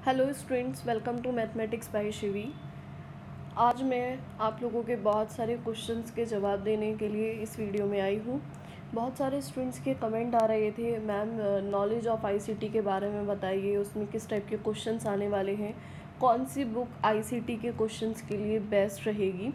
Hello students, welcome to mathematics by Shivi. आज मैं आप लोगों के बहुत सारे क्वेश्चंस के जवाब देने के लिए इस वीडियो में आई हूँ। बहुत सारे स्टूडेंट्स के कमेंट आ रहे थे, मैम नॉलेज ऑफ आईसीटी के बारे में बताइए, उसमें किस टाइप के क्वेश्चंस आने वाले हैं, कौन सी बुक आईसीटी के क्वेश्चंस के लिए बेस्ट रहेगी।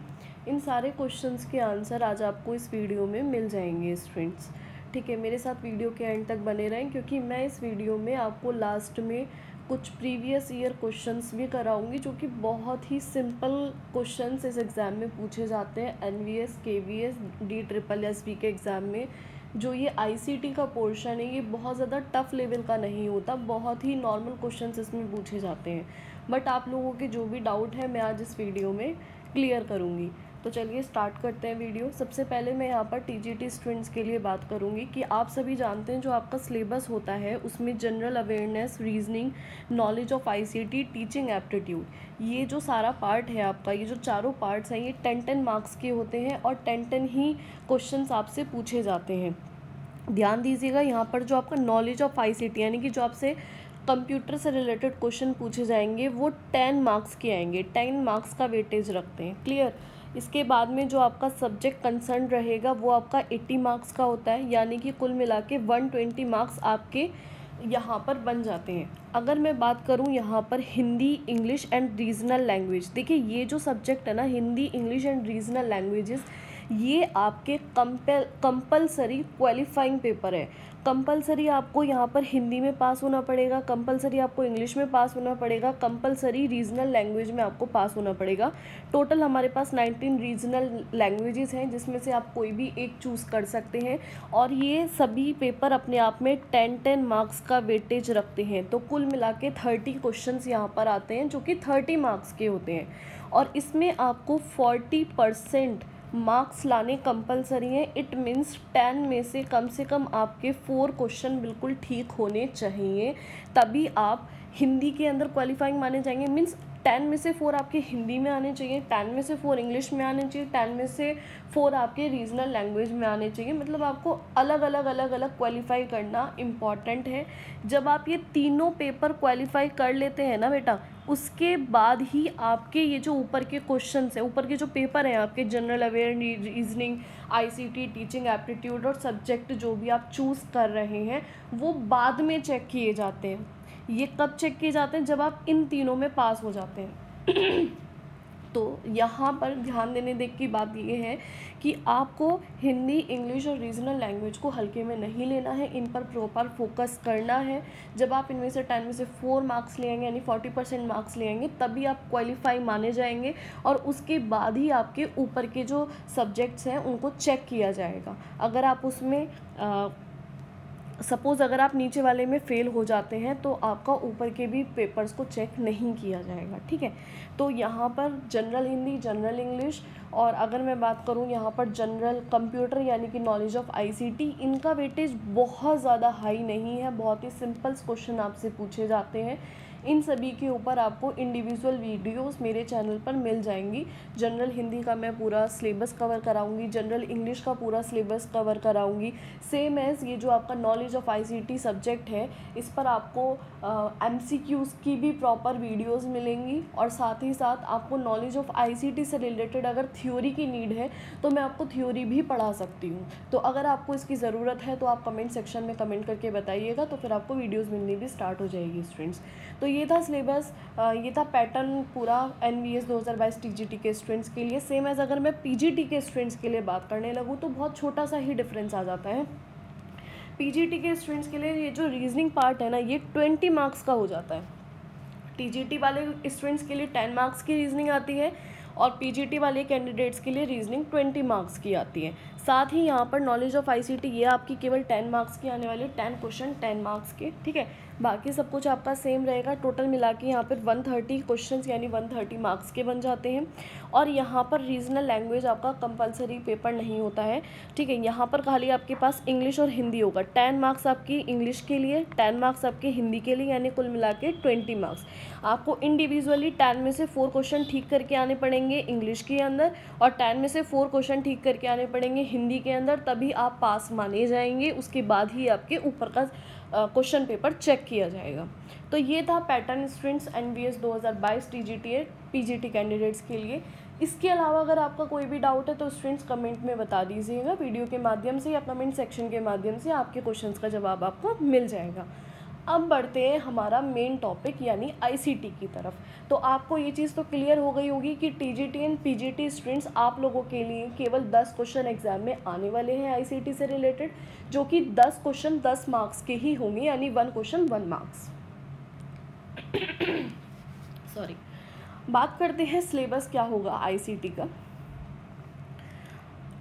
इन सारे क्वेश्चंस के आंसर आज आपको इस वीडियो में मिल जाएंगे स्टूडेंट्स। ठीक है, मेरे साथ वीडियो के एंड तक बने रहें, क्योंकि मैं इस वीडियो में आपको लास्ट में कुछ प्रीवियस ईयर क्वेश्चंस भी कराऊंगी, जो कि बहुत ही सिंपल क्वेश्चंस इस एग्ज़ाम में पूछे जाते हैं एनवीएस, केवीएस, DSSB के एग्ज़ाम में। जो ये आईसीटी का पोर्शन है, ये बहुत ज़्यादा टफ लेवल का नहीं होता, बहुत ही नॉर्मल क्वेश्चंस इसमें पूछे जाते हैं। बट आप लोगों के जो भी डाउट है मैं आज इस वीडियो में क्लियर करूँगी। तो चलिए स्टार्ट करते हैं वीडियो। सबसे पहले मैं यहाँ पर टीजीटी स्टूडेंट्स के लिए बात करूँगी कि आप सभी जानते हैं जो आपका सिलेबस होता है उसमें general awareness, reasoning, knowledge of ICT, teaching aptitude, ये जो सारा पार्ट है आपका, ये जो चारों पार्ट्स हैं, ये 10-10 मार्क्स के होते हैं और 10-10 ही क्वेश्चंस आपसे पूछे जाते हैं। ध्यान दीजिएगा, यहाँ पर जो आपका नॉलेज ऑफ आईसीटी यानी कि जो आपसे कंप्यूटर से रिलेटेड क्वेश्चन पूछे जाएंगे वो 10 मार्क्स के आएंगे, 10 मार्क्स का वेटेज रखते हैं। क्लियर। इसके बाद में जो आपका सब्जेक्ट कंसर्न रहेगा वो आपका 80 मार्क्स का होता है, यानी कि कुल मिला के 120 मार्क्स आपके यहाँ पर बन जाते हैं। अगर मैं बात करूँ यहाँ पर Hindi, English and regional language, देखिए ये जो सब्जेक्ट है ना, Hindi, English and regional languages, ये आपके कंपलसरी क्वालिफाइंग पेपर है। कंपलसरी आपको यहाँ पर हिंदी में पास होना पड़ेगा, कंपलसरी आपको इंग्लिश में पास होना पड़ेगा, कंपलसरी रीजनल लैंग्वेज में आपको पास होना पड़ेगा। टोटल हमारे पास 19 रीजनल लैंग्वेजेस हैं, जिसमें से आप कोई भी एक चूज़ कर सकते हैं। और ये सभी पेपर अपने आप में 10-10 मार्क्स का वेटेज रखते हैं। तो कुल मिला के 30 क्वेश्चंस यहाँ पर आते हैं, जो कि 30 मार्क्स के होते हैं। और इसमें आपको 40% मार्क्स लाने कंपलसरी हैं। इट मीन्स 10 में से कम आपके 4 क्वेश्चन बिल्कुल ठीक होने चाहिए, तभी आप हिंदी के अंदर क्वालिफाइंग माने जाएंगे। मीन्स 10 में से 4 आपके हिंदी में आने चाहिए, 10 में से 4 इंग्लिश में आने चाहिए, 10 में से 4 आपके रीजनल लैंग्वेज में आने चाहिए। मतलब आपको अलग अलग क्वालिफाई करना इम्पॉर्टेंट है। जब आप ये तीनों पेपर क्वालिफाई कर लेते हैं ना बेटा, उसके बाद ही आपके ये जो ऊपर के क्वेश्चंस हैं, ऊपर के जो पेपर हैं आपके, general aware, reasoning, ICT, teaching aptitude और सब्जेक्ट जो भी आप चूज़ कर रहे हैं, वो बाद में चेक किए जाते हैं। ये कब चेक किए जाते हैं? जब आप इन तीनों में पास हो जाते हैं। तो यहाँ पर ध्यान देने देख की बात ये है कि आपको हिंदी, इंग्लिश और रीजनल लैंग्वेज को हल्के में नहीं लेना है, इन पर प्रॉपर फोकस करना है। जब आप इनमें से 10 में से 4 मार्क्स ले आएंगे, यानी 40% मार्क्स ले आएंगे, तभी आप क्वालिफाई माने जाएंगे। और उसके बाद ही आपके ऊपर के जो सब्जेक्ट्स हैं उनको चेक किया जाएगा। अगर आप उसमें सपोज़ अगर आप नीचे वाले में फ़ेल हो जाते हैं तो आपका ऊपर के भी पेपर्स को चेक नहीं किया जाएगा। ठीक है, तो यहाँ पर जनरल हिंदी, जनरल इंग्लिश और अगर मैं बात करूँ यहाँ पर जनरल कंप्यूटर यानी कि नॉलेज ऑफ आईसीटी, इनका वेटेज बहुत ज़्यादा हाई नहीं है, बहुत ही सिंपल क्वेश्चन आपसे पूछे जाते हैं। इन सभी के ऊपर आपको इंडिविजुअल वीडियोस मेरे चैनल पर मिल जाएंगी। जनरल हिंदी का मैं पूरा सिलेबस कवर कराऊंगी, जनरल इंग्लिश का पूरा सिलेबस कवर कराऊंगी। सेम एज़ ये जो आपका नॉलेज ऑफ आईसीटी सब्जेक्ट है, इस पर आपको एमसीक्यूज़ की भी प्रॉपर वीडियोस मिलेंगी। और साथ ही साथ आपको नॉलेज ऑफ आईसीटी से रिलेटेड अगर थ्योरी की नीड है तो मैं आपको थ्योरी भी पढ़ा सकती हूँ। तो अगर आपको इसकी ज़रूरत है तो आप कमेंट सेक्शन में कमेंट करके बताइएगा, तो फिर आपको वीडियोज़ मिलनी भी स्टार्ट हो जाएगी स्टूडेंट्स। तो ये था सिलेबस, ये था पैटर्न पूरा एनवीएस 2022 टीजीटी के स्टूडेंट्स के लिए। सेम एज़ अगर मैं पीजीटी के स्टूडेंट्स के लिए बात करने लगूँ तो बहुत छोटा सा ही डिफरेंस आ जाता है। पीजीटी के स्टूडेंट्स के लिए ये जो रीजनिंग पार्ट है ना, ये 20 मार्क्स का हो जाता है। टीजीटी वाले स्टूडेंट्स के लिए 10 मार्क्स की रीजनिंग आती है और पीजीटी वाले कैंडिडेट्स के लिए रीजनिंग 20 मार्क्स की आती है। साथ ही यहाँ पर नॉलेज ऑफ आईसीटी ये आपकी केवल 10 मार्क्स की आने वाली, 10 क्वेश्चन 10 मार्क्स के। ठीक है, बाकी सब कुछ आपका सेम रहेगा। टोटल मिला के यहाँ पर 130 क्वेश्चंस यानी 130 मार्क्स के बन जाते हैं। और यहाँ पर रीजनल लैंग्वेज आपका कंपलसरी पेपर नहीं होता है। ठीक है, यहाँ पर खाली आपके पास इंग्लिश और हिंदी होगा। 10 मार्क्स आपकी इंग्लिश के लिए, 10 मार्क्स आपके हिंदी के लिए, यानी कुल मिला के 20 मार्क्स। आपको इंडिविजुअली 10 में से 4 क्वेश्चन ठीक करके आने पड़ेंगे इंग्लिश के अंदर, और 10 में से 4 क्वेश्चन ठीक करके आने पड़ेंगे हिंदी के अंदर, तभी आप पास माने जाएंगे। उसके बाद ही आपके ऊपर का क्वेश्चन पेपर चेक किया जाएगा। तो ये था pattern students NVS 2022 TGT PGT candidates के लिए। इसके अलावा अगर आपका कोई भी डाउट है तो स्टूडेंट्स कमेंट में बता दीजिएगा, वीडियो के माध्यम से या कमेंट सेक्शन के माध्यम से आपके क्वेश्चंस का जवाब आपको मिल जाएगा। अब बढ़ते हैं हमारा मेन टॉपिक यानी ICT की तरफ। तो आपको ये चीज़ तो क्लियर हो गई होगी कि TGT एंड PGT स्टूडेंट्स आप लोगों के लिए केवल 10 क्वेश्चन एग्जाम में आने वाले हैं ICT से रिलेटेड, जो कि 10 क्वेश्चन 10 मार्क्स के ही होंगे, यानी 1 क्वेश्चन 1 मार्क्स। सॉरी। बात करते हैं सिलेबस क्या होगा ICT का।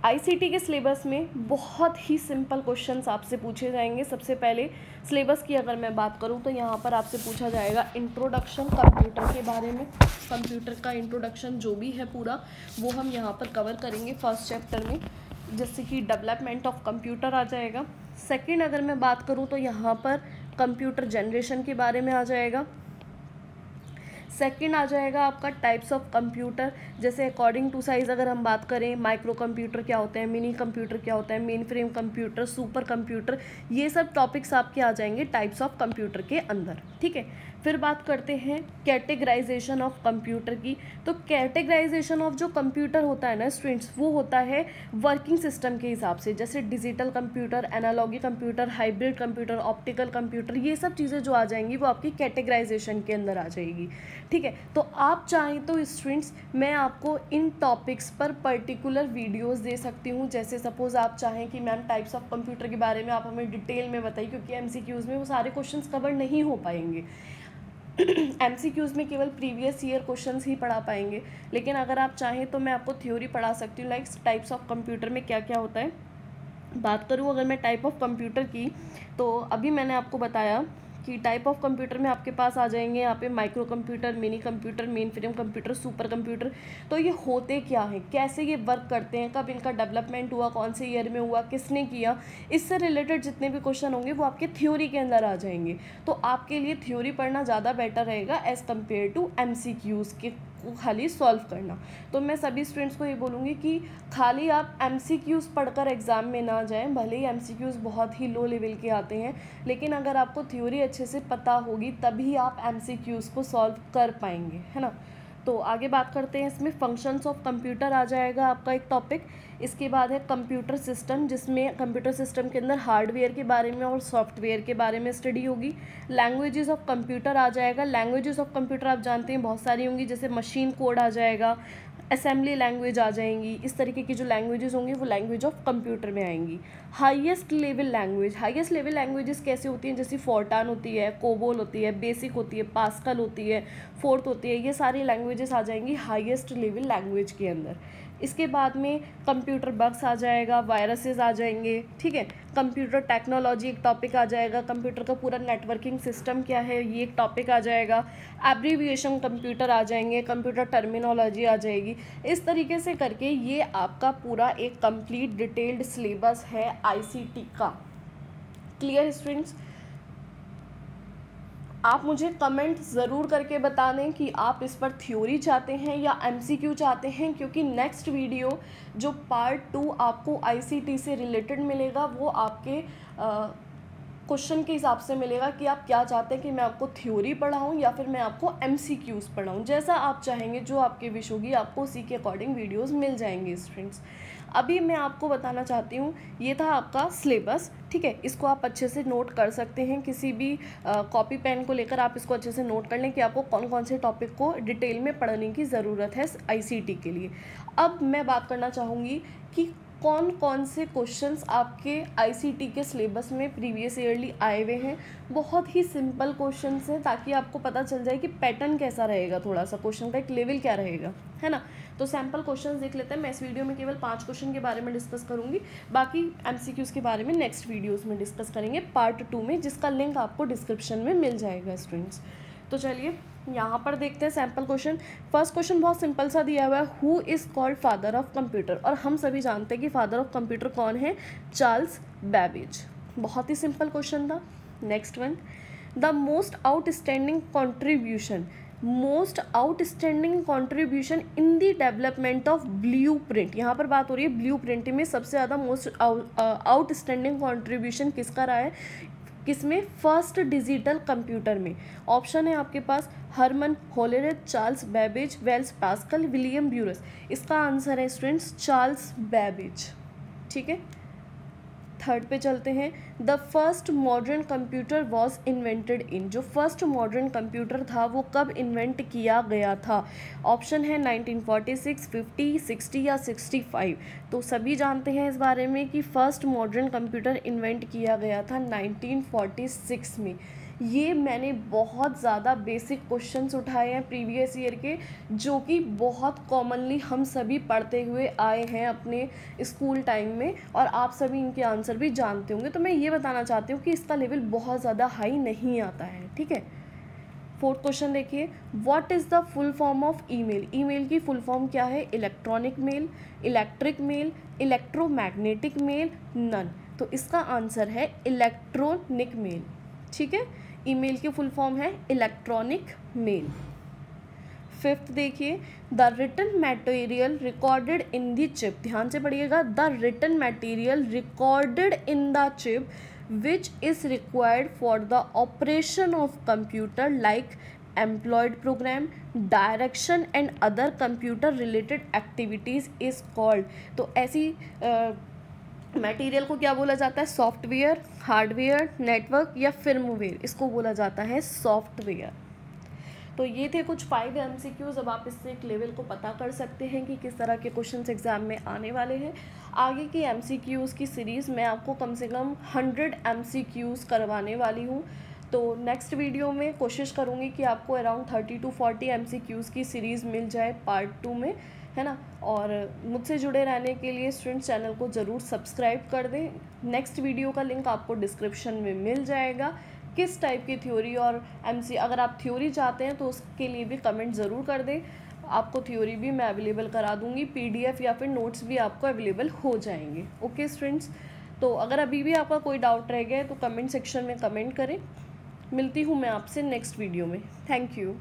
ICT के सिलेबस में बहुत ही सिंपल क्वेश्चंस आपसे पूछे जाएंगे। सबसे पहले सिलेबस की अगर मैं बात करूं तो यहाँ पर आपसे पूछा जाएगा इंट्रोडक्शन कंप्यूटर के बारे में। कंप्यूटर का इंट्रोडक्शन जो भी है पूरा वो हम यहाँ पर कवर करेंगे फर्स्ट चैप्टर में, जैसे कि डेवलपमेंट ऑफ कंप्यूटर आ जाएगा। सेकेंड अगर मैं बात करूँ तो यहाँ पर कंप्यूटर जनरेशन के बारे में आ जाएगा। सेकंड आ जाएगा आपका टाइप्स ऑफ कंप्यूटर, जैसे अकॉर्डिंग टू साइज़ अगर हम बात करें माइक्रो कंप्यूटर क्या होते हैं, मिनी कंप्यूटर क्या होता है, main frame computer, super computer, ये सब टॉपिक्स आपके आ जाएंगे टाइप्स ऑफ कंप्यूटर के अंदर। ठीक है, फिर बात करते हैं कैटेगराइजेशन ऑफ कंप्यूटर की। तो कैटेगराइजेशन ऑफ जो कंप्यूटर होता है ना स्टूडेंट्स, वो होता है वर्किंग सिस्टम के हिसाब से, जैसे digital computer, analogy computer, hybrid computer, optical computer, ये सब चीज़ें जो आ जाएंगी वो आपकी कैटेगराइजेशन के अंदर आ जाएगी। ठीक है, तो आप चाहें तो स्टूडेंट्स मैं आपको इन टॉपिक्स पर पर्टिकुलर वीडियोस दे सकती हूँ। जैसे सपोज़ आप चाहें कि मैम टाइप्स ऑफ कंप्यूटर के बारे में आप हमें डिटेल में बताइए, क्योंकि MCQs में वो सारे क्वेश्चंस कवर नहीं हो पाएंगे। MCQs में केवल प्रीवियस ईयर क्वेश्चंस ही पढ़ा पाएंगे, लेकिन अगर आप चाहें तो मैं आपको थ्योरी पढ़ा सकती हूँ, लाइक टाइप्स ऑफ कंप्यूटर में क्या क्या होता है। बात करूँ अगर मैं टाइप ऑफ कंप्यूटर की, तो अभी मैंने आपको बताया कि टाइप ऑफ कंप्यूटर में आपके पास आ जाएंगे यहाँ पे micro computer, mini computer, main frame computer, super computer. तो ये होते क्या हैं, कैसे ये वर्क करते हैं, कब इनका डेवलपमेंट हुआ, कौन से ईयर में हुआ, किसने किया, इससे रिलेटेड जितने भी क्वेश्चन होंगे वो आपके थ्योरी के अंदर आ जाएंगे। तो आपके लिए थ्योरी पढ़ना ज़्यादा बेटर रहेगा एज़ कम्पेयर टू MCQs के खाली सॉल्व करना। तो मैं सभी स्टूडेंट्स को ये बोलूँगी कि खाली आप MCQs पढ़कर एग्ज़ाम में ना जाएं, भले ही MCQs बहुत ही लो लेवल के आते हैं, लेकिन अगर आपको थ्योरी अच्छे से पता होगी तभी आप MCQs को सॉल्व कर पाएंगे, है ना। तो आगे बात करते हैं, इसमें फंक्शंस ऑफ कंप्यूटर आ जाएगा आपका एक टॉपिक। इसके बाद है कंप्यूटर सिस्टम, जिसमें कंप्यूटर सिस्टम के अंदर हार्डवेयर के बारे में और सॉफ्टवेयर के बारे में स्टडी होगी। लैंग्वेजेस ऑफ कंप्यूटर आ जाएगा। लैंग्वेजेस ऑफ कंप्यूटर आप जानते हैं बहुत सारी होंगी, जैसे मशीन कोड आ जाएगा, असेंबली लैंग्वेज आ जाएंगी। इस तरीके की जो लैंग्वेजेस होंगी वो लैंग्वेज ऑफ कंप्यूटर में आएंगी। Highest level language, highest level languages कैसे होती हैं, जैसे फोर्टान होती है, कोबोल होती है, बेसिक होती है, पास्कल होती है, फोर्थ होती है, ये सारी लैंग्वेजेस आ जाएंगी हाईएस्ट लेवल लैंग्वेज के अंदर। इसके बाद में कंप्यूटर बग्स आ जाएगा, वायरसेस आ जाएंगे। ठीक है, कंप्यूटर टेक्नोलॉजी एक टॉपिक आ जाएगा, कंप्यूटर का पूरा नेटवर्किंग सिस्टम क्या है ये एक टॉपिक आ जाएगा, एब्रीविएशन कंप्यूटर आ जाएंगे, कंप्यूटर टर्मिनोलॉजी आ जाएगी। इस तरीके से करके ये आपका पूरा एक कंप्लीट डिटेल्ड सिलेबस है ICT का। Clear students? आप मुझे कमेंट ज़रूर करके बता दें कि आप इस पर थ्योरी चाहते हैं या MCQ चाहते हैं, क्योंकि नेक्स्ट वीडियो जो पार्ट 2 आपको ICT से रिलेटेड मिलेगा वो आपके क्वेश्चन के हिसाब से मिलेगा कि आप क्या चाहते हैं कि मैं आपको थ्योरी पढ़ाऊँ या फिर मैं आपको MCQs पढ़ाऊँ। जैसा आप चाहेंगे, जो आपकी विश होगी, आपको उसी के अकॉर्डिंग वीडियोस मिल जाएंगे स्टूडेंट्स। अभी मैं आपको बताना चाहती हूँ, ये था आपका सिलेबस। ठीक है, इसको आप अच्छे से नोट कर सकते हैं, किसी भी कॉपी पेन को लेकर आप इसको अच्छे से नोट कर लें कि आपको कौन कौन से टॉपिक को डिटेल में पढ़ने की ज़रूरत है ICT के लिए। अब मैं बात करना चाहूँगी कि कौन कौन से क्वेश्चंस आपके ICT के सिलेबस में प्रीवियस ईयरली आए हुए हैं। बहुत ही सिंपल क्वेश्चंस हैं, ताकि आपको पता चल जाए कि पैटर्न कैसा रहेगा, थोड़ा सा क्वेश्चन का एक लेवल क्या रहेगा, है ना। तो सैम्पल क्वेश्चंस देख लेते हैं। मैं इस वीडियो में केवल 5 क्वेश्चन के बारे में डिस्कस करूंगी, बाकी MCQs के बारे में नेक्स्ट वीडियोज़ में डिस्कस करेंगे पार्ट 2 में, जिसका लिंक आपको डिस्क्रिप्शन में मिल जाएगा स्टूडेंट्स। तो चलिए यहाँ पर देखते हैं सैम्पल क्वेश्चन। फर्स्ट क्वेश्चन बहुत सिंपल सा दिया हुआ है, who is called father of computer. और हम सभी जानते हैं कि फादर ऑफ कंप्यूटर कौन है, चार्ल्स बेबेज। बहुत ही सिंपल क्वेश्चन था। Next one, the most outstanding contribution, most outstanding contribution in the development of blue print. यहाँ पर बात हो रही है ब्लू प्रिंट में सबसे ज़्यादा मोस्ट आउटस्टैंडिंग कॉन्ट्रीब्यूशन किसका रहा है, किसमें? फर्स्ट डिजिटल कंप्यूटर में। ऑप्शन है आपके पास Herman Hollerith, Charles Babbage, Blaise Pascal, William Burroughs. इसका आंसर है स्टूडेंट्स चार्ल्स बेबेज। ठीक है, थर्ड पे चलते हैं। The first modern computer was invented in. जो फर्स्ट मॉडर्न कंप्यूटर था वो कब इन्वेंट किया गया था? ऑप्शन है 1946, 50, 60 या 65। तो सभी जानते हैं इस बारे में कि फर्स्ट मॉडर्न कंप्यूटर इन्वेंट किया गया था 1946 में। ये मैंने बहुत ज़्यादा बेसिक क्वेश्चंस उठाए हैं प्रीवियस ईयर के, जो कि बहुत कॉमनली हम सभी पढ़ते हुए आए हैं अपने स्कूल टाइम में, और आप सभी इनके आंसर भी जानते होंगे। तो मैं ये बताना चाहती हूँ कि इसका लेवल बहुत ज़्यादा हाई नहीं आता है। ठीक है, फोर्थ क्वेश्चन देखिए, what is the full form of email? Email की फुल फॉर्म क्या है? Electronic mail, electric mail, electromagnetic mail, none. तो इसका आंसर है इलेक्ट्रॉनिक मेल। ठीक है, ईमेल की फुल फॉर्म है इलेक्ट्रॉनिक मेल। फिफ्थ देखिए, the written material recorded in the chip. ध्यान से पढ़िएगा, the written material recorded in the chip which is required for the operation of computer like employed program, direction and other computer related activities is called। तो ऐसी material को क्या बोला जाता है? सॉफ्टवेयर, हार्डवेयर, नेटवर्क या फिर्मवेयर, इसको बोला जाता है सॉफ्टवेयर। तो ये थे कुछ 5 MCQs। अब आप इससे एक लेवल को पता कर सकते हैं कि किस तरह के क्वेश्चंस एग्जाम में आने वाले हैं। आगे की MCQs की सीरीज़ मैं आपको कम से कम 100 MCQs करवाने वाली हूँ। तो नेक्स्ट वीडियो में कोशिश करूँगी कि आपको अराउंड 30 to 40 MCQs की सीरीज़ मिल जाए पार्ट 2 में, है ना। और मुझसे जुड़े रहने के लिए स्टूडेंट्स चैनल को ज़रूर सब्सक्राइब कर दें। नेक्स्ट वीडियो का लिंक आपको डिस्क्रिप्शन में मिल जाएगा। किस टाइप की थ्योरी और MC, अगर आप थ्योरी चाहते हैं तो उसके लिए भी कमेंट ज़रूर कर दें। आपको थ्योरी भी मैं अवेलेबल करा दूंगी, PDF या फिर नोट्स भी आपको अवेलेबल हो जाएंगे। ओके स्टूडेंट्स, तो अगर अभी भी आपका कोई डाउट रह गया है तो कमेंट सेक्शन में कमेंट करें। मिलती हूँ मैं आपसे नेक्स्ट वीडियो में। Thank you.